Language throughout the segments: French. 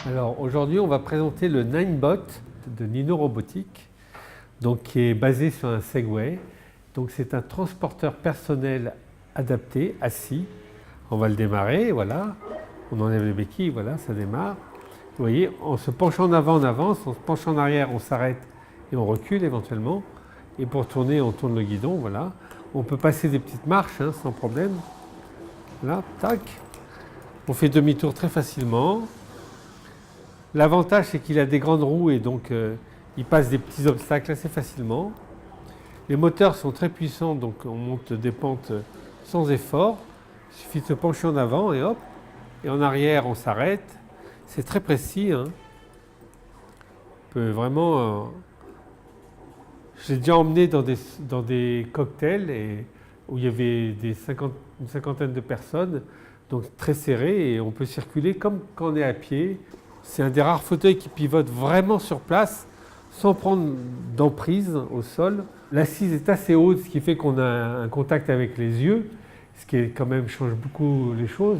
Alors aujourd'hui, on va présenter le Ninebot de Nino Robotics, donc qui est basé sur un Segway. Donc c'est un transporteur personnel adapté, assis. On va le démarrer, voilà. On enlève les béquilles, voilà, ça démarre. Vous voyez, en se penchant en avant, on avance, en se penchant en arrière, on s'arrête et on recule éventuellement. Et pour tourner, on tourne le guidon, voilà. On peut passer des petites marches sans problème. Là, tac. On fait demi-tour très facilement. L'avantage, c'est qu'il a des grandes roues et donc il passe des petits obstacles assez facilement. Les moteurs sont très puissants, donc on monte des pentes sans effort. Il suffit de se pencher en avant et hop. Et en arrière, on s'arrête. C'est très précis. On peut vraiment... J'ai déjà emmené dans des cocktails où il y avait une cinquantaine de personnes, donc très serré, et on peut circuler comme quand on est à pied. C'est un des rares fauteuils qui pivote vraiment sur place, sans prendre d'emprise au sol. L'assise est assez haute, ce qui fait qu'on a un contact avec les yeux, ce qui quand même change beaucoup les choses.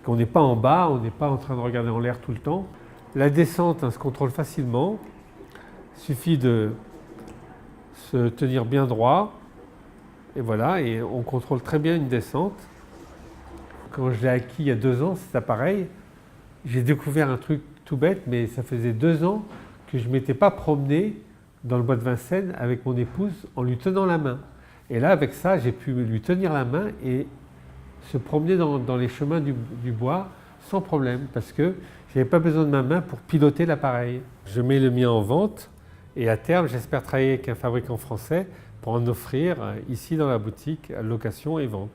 Qu'on n'est pas en bas, on n'est pas en train de regarder en l'air tout le temps. La descente se contrôle facilement. Il suffit de se tenir bien droit. Et voilà, et on contrôle très bien une descente. Quand je l'ai acquis il y a 2 ans, cet appareil, j'ai découvert un truc tout bête, mais ça faisait 2 ans que je ne m'étais pas promené dans le bois de Vincennes avec mon épouse en lui tenant la main. Et là, avec ça, j'ai pu lui tenir la main et se promener dans les chemins du bois sans problème, parce que je n'avais pas besoin de ma main pour piloter l'appareil. Je mets le mien en vente et à terme, j'espère travailler avec un fabricant français pour en offrir ici dans la boutique à location et vente.